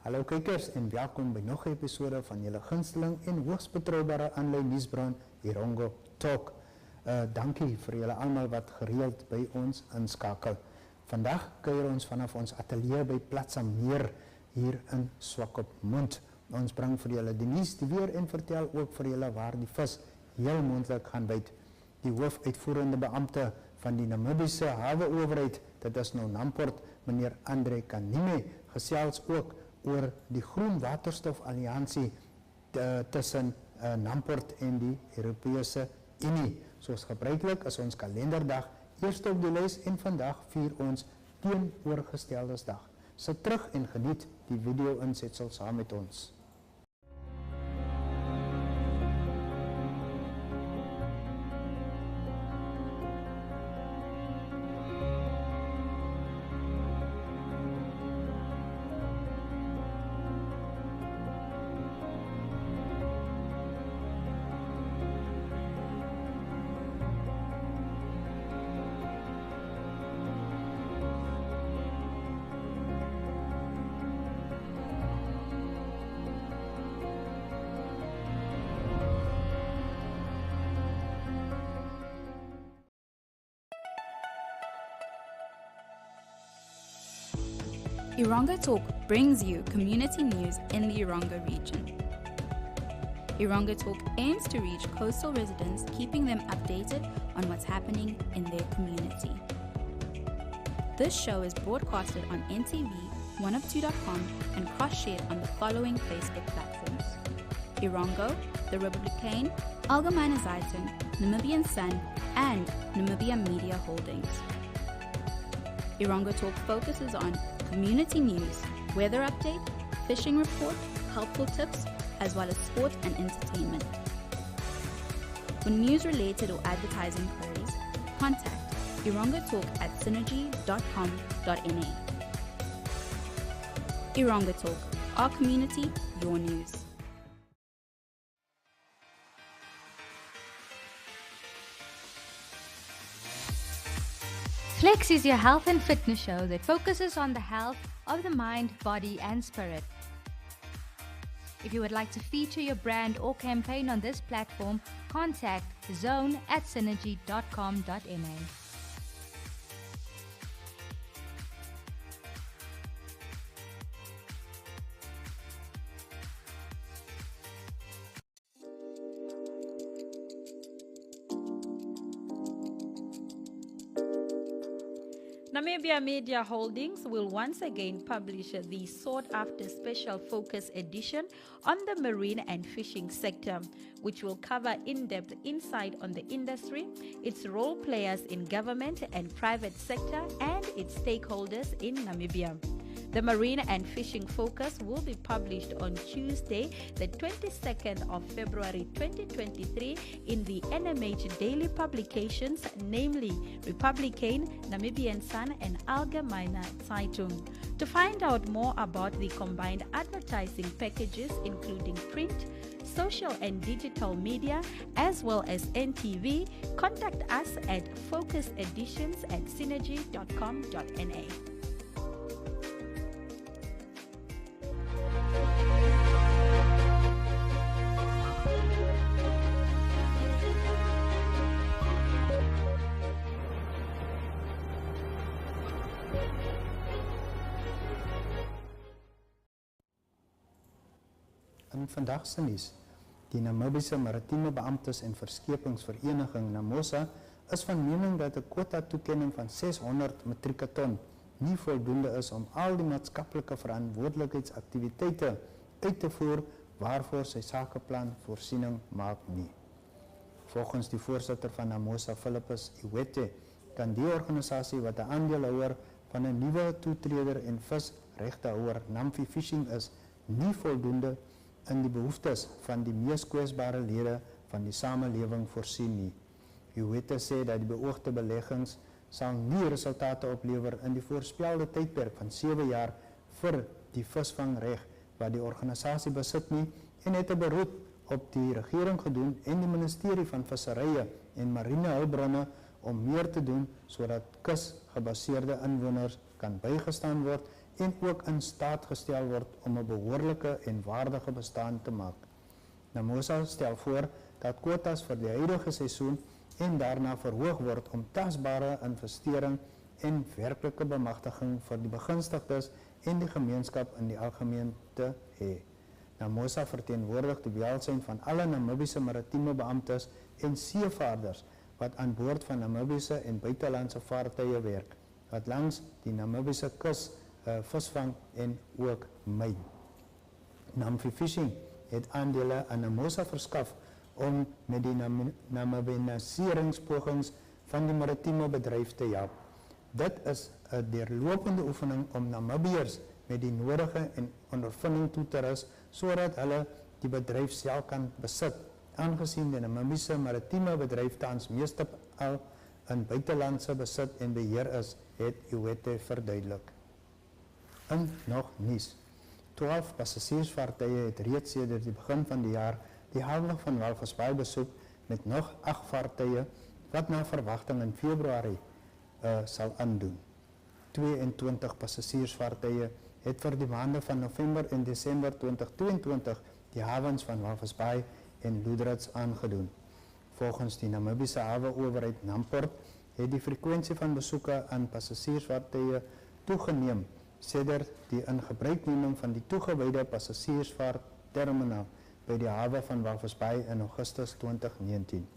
Hallo kijkers en welkom by nog 'n episode van julle gunsteling en hoogs betroubare aanlyn nuusbron Erongo Talk. Dankie vir julle almal wat gereeld by ons inskakel. Vandag kuier ons vanaf ons ateljee by Platsameer hier in Swakopmund. Ons bring vir julle die nuus, die weer en vertel ook vir julle waar die vis heel moontlik gaan byt. Die hoofuitvoerende beampte van die Namibiese haweowerheid, dit is nou Namport, meneer Kanime, gesels ook oor die Groen Waterstof Alliansie tussen Namport en die Europese Unie. Soos gebruiklik is ons kalenderdag eerst op die lys en vandag vier ons teenoorgestelde dag. Sit terug en geniet die video insetsel saam met ons. Erongo Talk brings you community news in the Erongo region. Erongo Talk aims to reach coastal residents, keeping them updated on what's happening in their community. This show is broadcasted on NTV, oneof2.com, and cross-shared on the following Facebook platforms: Erongo, The Republican, Algemeine Zeitung, Namibian Sun, and Namibian Media Holdings. Erongo Talk focuses on community news, weather update, fishing report, helpful tips, as well as sport and entertainment. For news-related or advertising queries, contact Erongo Talk at synergy.com.na. Erongo Talk, our community, your news. Flex is your health and fitness show that focuses on the health of the mind, body, and spirit. If you would like to feature your brand or campaign on this platform, contact zone@synergy.com.na. Namibian Media Holdings will once again publish the sought-after special focus edition on the marine and fishing sector, which will cover in-depth insight on the industry, its role players in government and private sector, and its stakeholders in Namibia. The Marine and Fishing Focus will be published on Tuesday, the 22nd of February 2023 in the NMH daily publications, namely Republican, Namibian Sun, and Algemeine Zeitung. To find out more about the combined advertising packages, including print, social and digital media, as well as NTV, contact us at focuseditions@synergy.com.na. In vandag se nuus, die Namibiese Maritieme Beamptes en Verskepingsvereniging NAMOSA is van mening dat 'n kwota toekenning van 600 metrieke ton nie voldoende is om al die maatskaplike verantwoordelikheidsaktiwiteite uit te voer waarvoor sy sakeplan voorsiening maak nie. Volgens die voorsitter van NAMOSA, Philippus Iwete, kan die organisasie wat 'n aandeelhouer van 'n nuwe toetreder en visregtehouer Namfi Fishing is, nie voldoende in die behoeftes van die mees kwesbare lede van die samelewing voorsien nie. Iwete sê dat die beoogde beleggings sal nie resultate oplewer in die voorspelde tydperk van 7 jaar vir die visvangreg wat die organisasie besit nie, en het 'n beroep op die regering gedoen en die ministerie van Visserye en Marine Hulpbronne om meer te doen sodat kusgebaseerde inwoners kan bygestaan word en ook in staat gestel word om 'n behoorlike en waardige bestaan te maak. Namosa stel voor dat quotas vir die huidige seisoen en daarna verhoog word om tasbare investering en werklike bemagtiging vir die begunstigdes en die gemeenskap in die algemeen te hê. Namosa verteenwoordig die welsyn van alle Namibiese maritieme beamptes en seevaarders wat aan boord van Namibiese en buitelandse vaartuie werk, wat langs die Namibiese kus visvang en ook myn. Namfi Fishing het aandele aan Namosa verskaf om met die namibianiseringspogings van die maritieme bedryf te help. Dit is 'n deurlopende oefening om Namibiërs met die nodige en ondervinding toe te rus sodat hulle die bedryf self kan besit, aangesien die Namibiese maritieme bedryf tans meestal al in buitelandse besit en beheer is, het Iwete verduidelik. In nog nuus. 12 passasiersvaartuie het reeds sedert die begin van die jaar die hawe van Walvis Bay besoek met nog 8 vaartuie wat na verwagting in Februarie sal aandoen. 22 passasiersvaartuie het vir die maande van November en Desember 2022 die hawens van Walvis Bay en Loederitz aangedoen. Volgens die Namibiese hawe-owerheid Namport het die frekwensie van besoeke aan passasiersvaartuie toegeneem sedert die ingebruikneming van die toegewyde passasiersvaartterminaal by die hawe van Walvis Bay in Augustus 2019.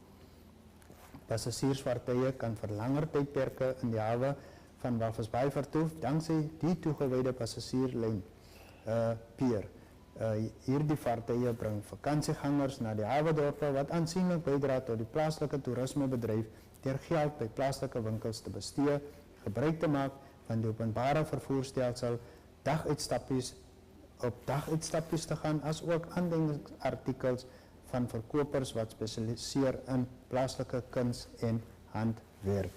Passasiersvaartuie kan vir langer tydperke in die hawe van Walvis Bay vertoef dankzij die toegewyde passasierlyn pier. Hierdie vaartuie bring vakansiegangers na die hawe-dorpe wat aansienlik bydra tot die plaaslike toerismebedryf deur geld by plaaslike winkels te bestee, gebruik te maak van die openbare vervoerstelsel, daguitstappies te gaan, as ook aandenkingsartikels van verkopers wat spesialiseer in plaaslike kuns en handwerk.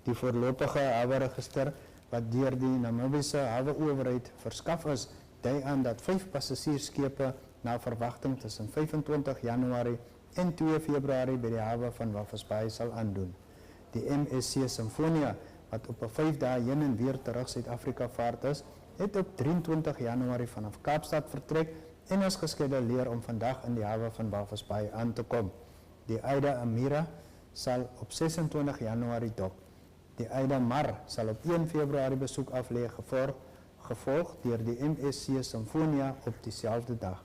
Die voorlopige hawe-register wat deur die Namibiese hawe-owerheid verskaf is, dui aan dat 5 passasiersskepe na verwagting tussen 25 Januarie en 2 Februarie by die hawe van Walvis Bay sal aandoen. Die MSC Symphonia, wat op 'n 5 dae heen en weer terug Suid-Afrika vaart is, het op 23 Januarie vanaf Kaapstad vertrek en is geskeduleer om vandag in die hawe van Walvis Bay aan te kom. Die Aida Amira sal op 26 Januarie dok. Die Aida Mar sal op 1 Februarie besoek aflê, gevolg deur die MSC Symphonia op dieselfde dag.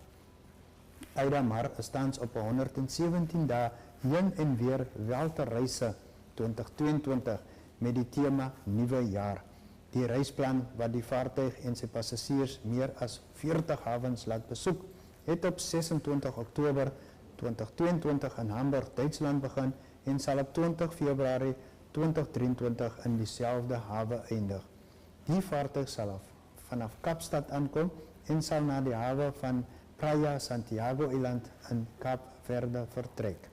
Aida Mar is tans op 117 dae heen en weer weltereise 2022 met die tema Nuwe Jaar. Die reisplan wat die vaartuig en sy passasiers meer as 40 hawens laat besoek, het op 26 Oktober 2022 in Hamburg, Duitsland begin en sal op 20 Februarie 2023 in dieselfde hawe eindig. Die vaartuig sal vanaf Kaapstad aankom en sal na die hawe van Praia Santiago Eiland in Kaap Verde vertrek.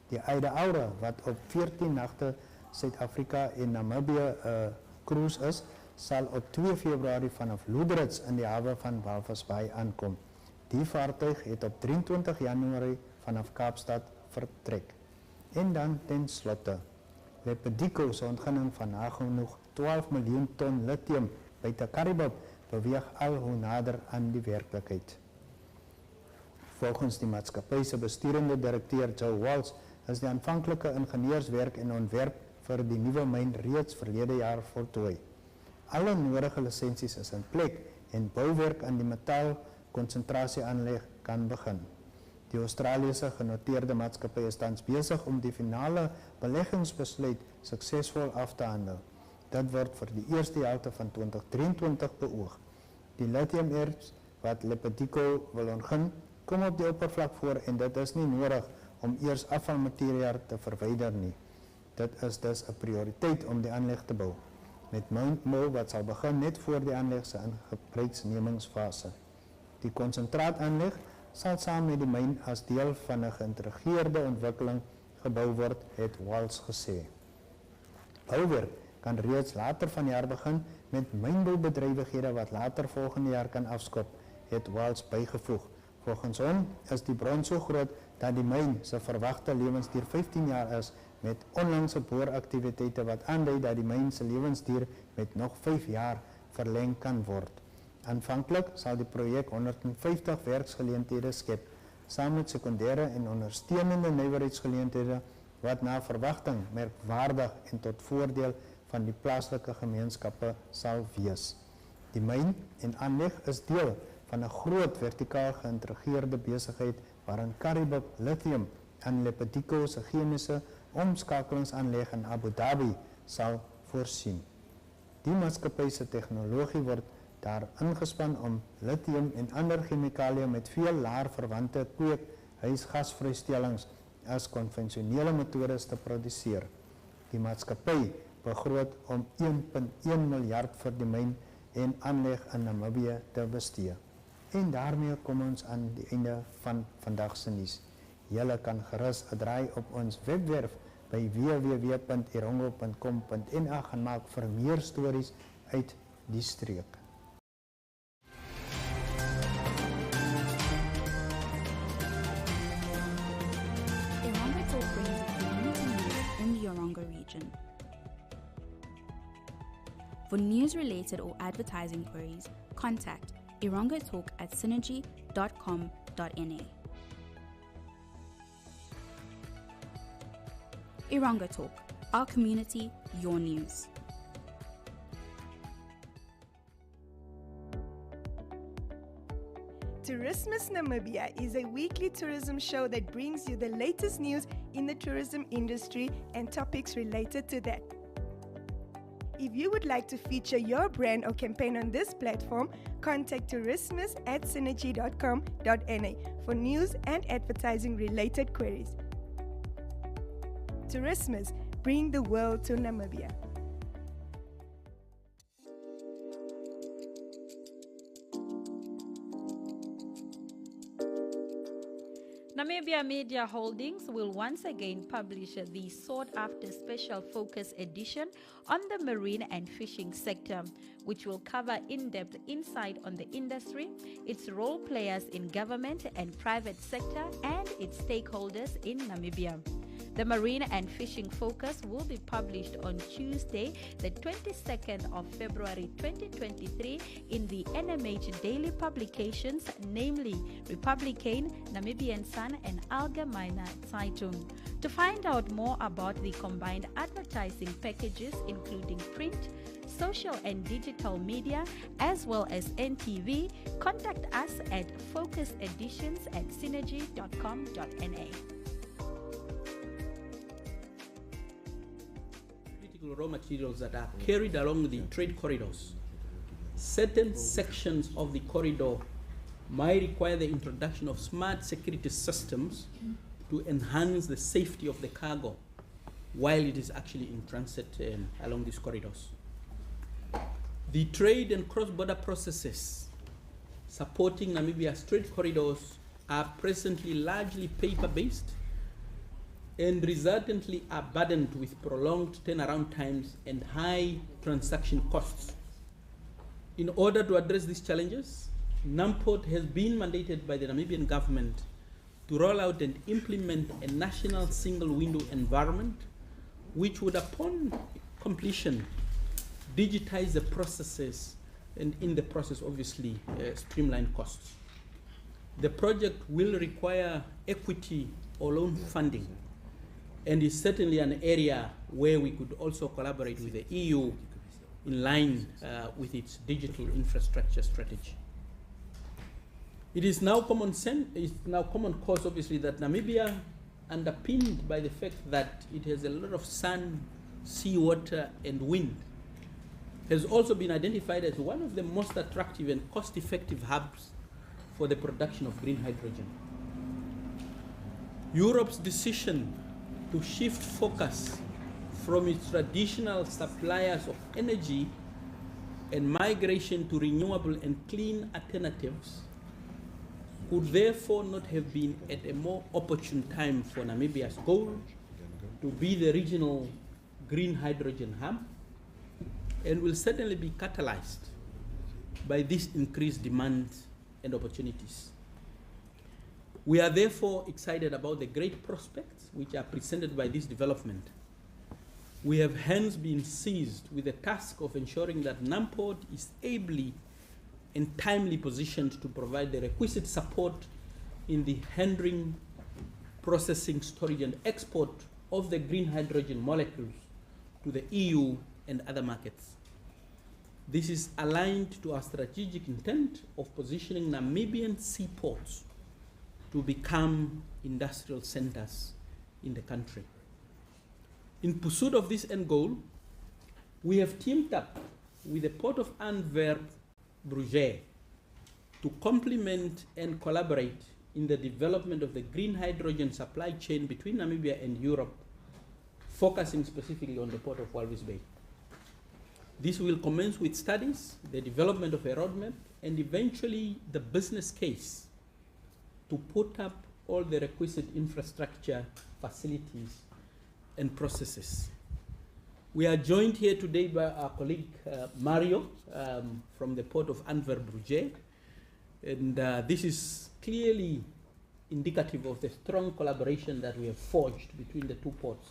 Die Aida Aura, wat op 14 nagte Suid-Afrika en Namibië cruise is, sal op 2 Februarie vanaf Loederitz in die hawe van Walvis Bay aankom. Die vaartuig het op 23 Januarie vanaf Kaapstad vertrek. En dan ten slotte, Lepedico se ontginning van nagenoeg 12 miljoen ton lithium by Takaribab beweeg al hoe nader aan die werklikheid. Volgens die maatskappy se besturende direkteur Joe Walsh is die aanvanklike ingenieurswerk en ontwerp vir die nuwe myn reeds verlede jaar voltooi. Alle nodige lisensies is in plek en bouwerk aan die metaalkonsentrasieaanleg kan begin. Die Australiese genoteerde maatskappy is tans besig om die finale beleggingsbesluit suksesvol af te handel. Dit word vir die eerste helfte van 2023 beoog. Die lithium-erts wat Lepedico wil ontgin, kom op die oppervlak voor en dit is nie nodig om eers afvalmateriaal te verwyder nie. Dit is dus 'n prioriteit om die aanleg te bou, met mynbou wat sal begin net voor die aanleg se ingebruiksnemingsfase. Die konsentraataanleg sal saam met die myn as deel van 'n geïntegreerde ontwikkeling gebou word, het Walsh gesê. Bouwerk kan reeds later vanjaar begin met mynboubedrywighede wat later volgende jaar kan afskop, het Walsh bygevoeg. Volgens hom is die bron so groot dat die myn se verwagte lewensduur 15 jaar is, met onlangse booraktiwiteite wat aandui dat die myn se lewensduur met nog 5 jaar verleng kan word. Aanvanklik sal die projek 150 werksgeleenthede skep, saam met sekondêre en ondersteunende nywerheidsgeleenthede wat na verwagting merkwaardig en tot voordeel van die plaaslike gemeenskappe sal wees. Die myn en aanleg is deel van 'n groot vertikaal geïntegreerde besigheid waarin Karibib Lithium en Lepetico se chemiese omskakelingsaanleg in Abu Dhabi sal voorsien. Die maatskappy se tegnologie word daar ingespan om lithium en ander chemikalieë met veel laer verwante kweekhuisgasvrystellings as konvensionele metodes te produseer. Die maatskappy begroot om 1.1 miljard vir die myn en aanleg in Namibië te bestee. En daarmee kom ons aan die einde van vandag se nuus. Julle kan gerus 'n draai op ons webwerf by www.erongo.com.na gaan maak vir meer stories uit die streek. Erongo Talk brings you community news in the Erongo region. For news-related or advertising queries, contact Erongo Talk at synergy.com.na. Erongo Talk, our community, your news. Tourismus Namibia is a weekly tourism show that brings you the latest news in the tourism industry and topics related to that. If you would like to feature your brand or campaign on this platform, contact tourismus@synergy.com.na for news and advertising related queries. Tourismus, bring the world to Namibia. Namibia Media Holdings will once again publish the sought-after special focus edition on the marine and fishing sector, which will cover in-depth insight on the industry, its role players in government and private sector, and its stakeholders in Namibia. The Marine and Fishing Focus will be published on Tuesday, the 22nd of February 2023 in the NMH daily publications, namely Republican, Namibian Sun, and Allgemeine Zeitung. To find out more about the combined advertising packages, including print, social and digital media, as well as NTV, contact us at focuseditions@synergy.com.na. Raw materials that are carried along the trade corridors. Certain sections of the corridor might require the introduction of smart security systems to enhance the safety of the cargo while it is actually in transit along these corridors. The trade and cross-border processes supporting Namibia's trade corridors are presently largely paper-based and resultantly are burdened with prolonged turnaround times and high transaction costs. In order to address these challenges, Namport has been mandated by the Namibian government to roll out and implement a national single window environment, which would, upon completion, digitize the processes and in the process, obviously, streamline costs. The project will require equity or loan funding, and is certainly an area where we could also collaborate with the EU in line with its digital infrastructure strategy. It is now common cause, obviously, that Namibia, underpinned by the fact that it has a lot of sun, seawater, and wind, has also been identified as one of the most attractive and cost-effective hubs for the production of green hydrogen. Europe's decision to shift focus from its traditional suppliers of energy and migration to renewable and clean alternatives could therefore not have been at a more opportune time for Namibia's goal to be the regional green hydrogen hub, and will certainly be catalyzed by this increased demand and opportunities. We are therefore excited about the great prospects which are presented by this development. We have hence been seized with the task of ensuring that Namport is ably and timely positioned to provide the requisite support in the handling, processing, storage, and export of the green hydrogen molecules to the EU and other markets. This is aligned to our strategic intent of positioning Namibian seaports to become industrial centers in the country. In pursuit of this end goal, we have teamed up with the Port of Antwerp, Bruges, to complement and collaborate in the development of the green hydrogen supply chain between Namibia and Europe, focusing specifically on the Port of Walvis Bay. This will commence with studies, the development of a roadmap, and eventually the business case to put up all the requisite infrastructure, facilities, and processes. We are joined here today by our colleague Mario from the Port of Antwerp, Bruges, and this is clearly indicative of the strong collaboration that we have forged between the two ports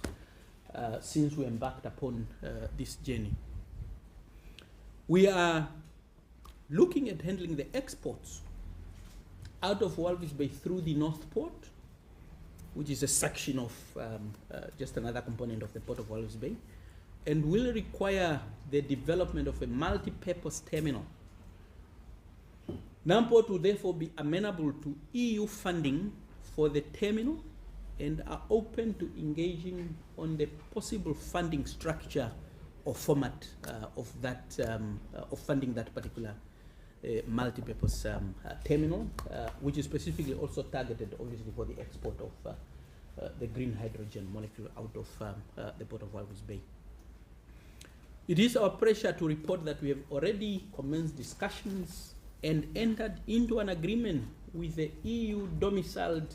since we embarked upon this journey. We are looking at handling the exports out of Walvis Bay through the North Port, which is a section of just another component of the Port of Walvis Bay, and will require the development of a multi-purpose terminal. Namport will therefore be amenable to EU funding for the terminal and are open to engaging on the possible funding structure or format of that of funding that particular multi-purpose terminal, which is specifically also targeted, obviously, for the export of the green hydrogen molecule out of the Port of Walvis Bay. It is our pleasure to report that we have already commenced discussions and entered into an agreement with the EU-domiciled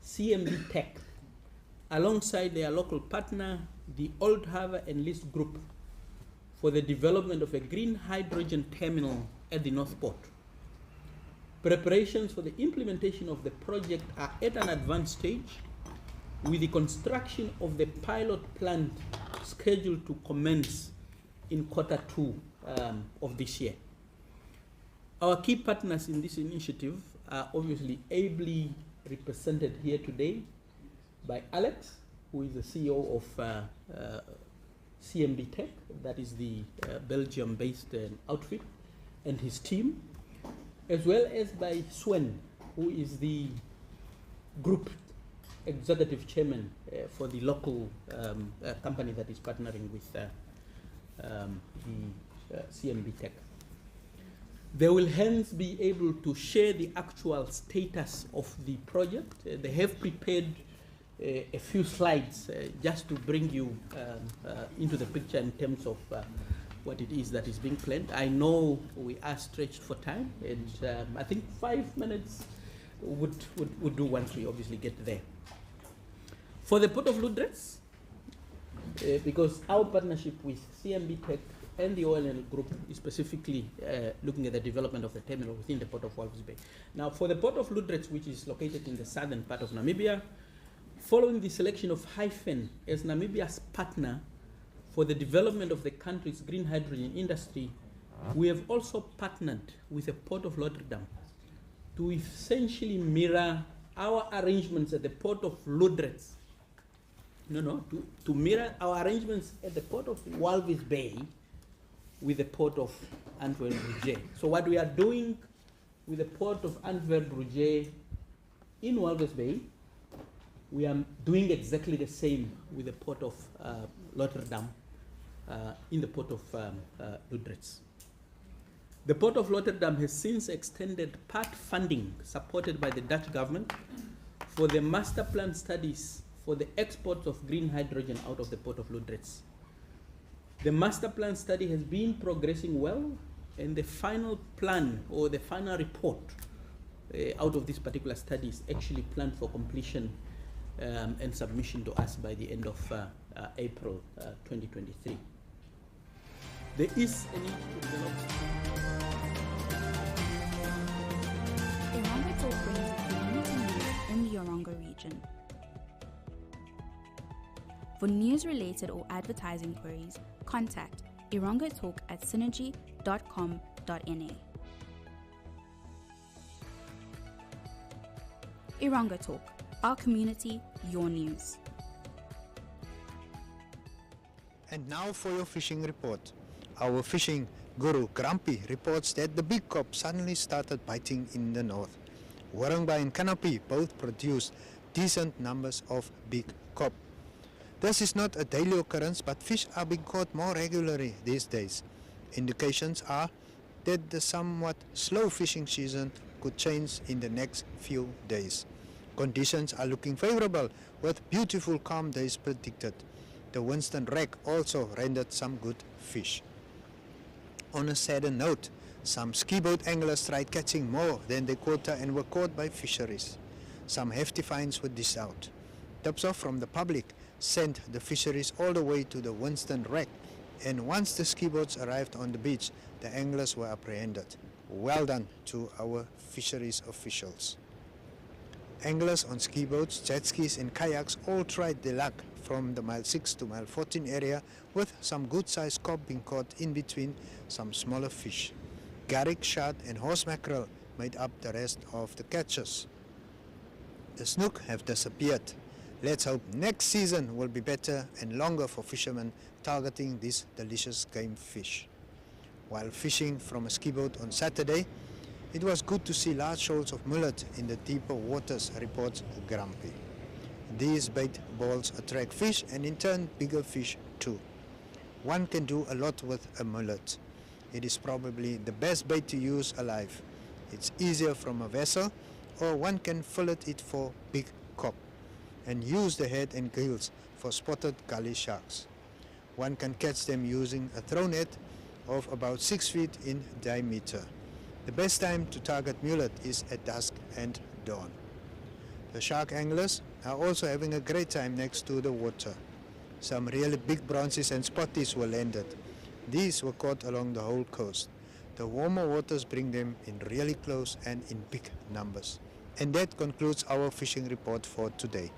CMB Tech, alongside their local partner, the Old Harbour and List Group, for the development of a green hydrogen terminal at the North Port. Preparations for the implementation of the project are at an advanced stage, with the construction of the pilot plant scheduled to commence in Q2 of this year. Our key partners in this initiative are obviously ably represented here today by Alex, who is the CEO of CMB Tech, that is the Belgium-based outfit, and his team, as well as by Swen, who is the group executive chairman for the local company that is partnering with the CMB Tech. They will hence be able to share the actual status of the project. They have prepared a few slides just to bring you into the picture in terms of what it is that is being planned. I know we are stretched for time, and I think 5 minutes would do once we obviously get there. For the Port of Ludres, because our partnership with CMB Tech and the ONL Group is specifically looking at the development of the terminal within the Port of Walvis Bay. Now, for the Port of Ludres, which is located in the southern part of Namibia, following the selection of Hyphen as Namibia's partner for the development of the country's green hydrogen industry, we have also partnered with the Port of Rotterdam to essentially mirror our arrangements at the Port of Ludres. To mirror our arrangements at the Port of Walvis Bay with the Port of Antwerp Bruges. So what we are doing with the Port of Antwerp Bruges in Walvis Bay, we are doing exactly the same with the Port of Rotterdam in the Port of Ludres. The Port of Rotterdam has since extended part funding supported by the Dutch government for the master plan studies for the export of green hydrogen out of the Port of Ludres. The master plan study has been progressing well, and the final plan or the final report out of this particular study is actually planned for completion and submission to us by the end of April 2023. There is a need to develop. Erongo Talk brings you community news in the Erongo region. For news-related or advertising queries, contact Erongo Talk at synergy.com.na. Erongo Talk, our community, your news. And now for your fishing report. Our fishing guru Grumpy reports that the big cop suddenly started biting in the north. Warangba and Kanime both produced decent numbers of big cop. This is not a daily occurrence, but fish are being caught more regularly these days. Indications are that the somewhat slow fishing season could change in the next few days. Conditions are looking favorable, with beautiful calm days predicted. The Winston wreck also rendered some good fish. On a sadder note, some ski boat anglers tried catching more than their quota and were caught by fisheries. Some hefty fines were dished out. Tips-off from the public sent the fisheries all the way to the Winston wreck, and once the ski boats arrived on the beach, the anglers were apprehended. Well done to our fisheries officials. Anglers on ski boats, jet skis and kayaks all tried their luck from the mile 6 to mile 14 area, with some good-sized cod being caught in between some smaller fish. Garrick, shad and horse mackerel made up the rest of the catches. The snook have disappeared. Let's hope next season will be better and longer for fishermen targeting this delicious game fish. While fishing from a ski boat on Saturday, it was good to see large shoals of mullet in the deeper waters, reports Grumpy. These bait balls attract fish and in turn bigger fish too. One can do a lot with a mullet. It is probably the best bait to use alive. It's easier from a vessel, or one can fillet it for big cod and use the head and gills for spotted gully sharks. One can catch them using a throw net of about 6 feet in diameter. The best time to target mullet is at dusk and dawn. The shark anglers are also having a great time next to the water. Some really big bronzes and spotties were landed. These were caught along the whole coast. The warmer waters bring them in really close and in big numbers. And that concludes our fishing report for today.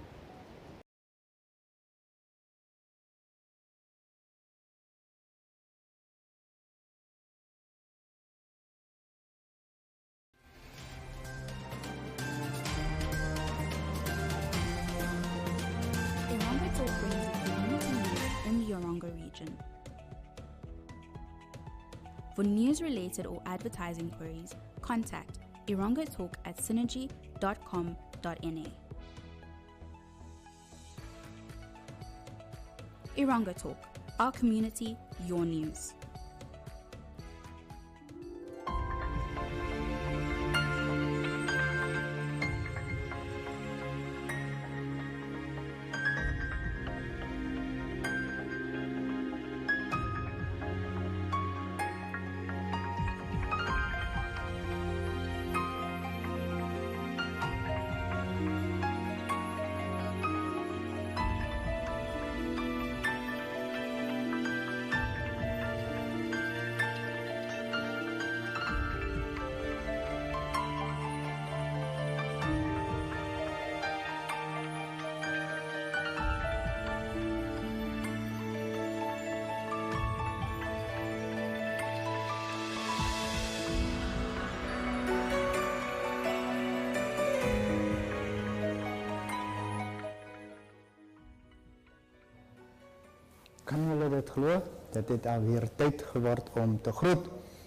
Erongo Talk brings you community news in the Erongo region. For news-related or advertising queries, contact Erongo Talk at synergy.com.na. Erongo Talk, our community, your news. Kan julle dit glo? Dit het alweer tyd geword om te groet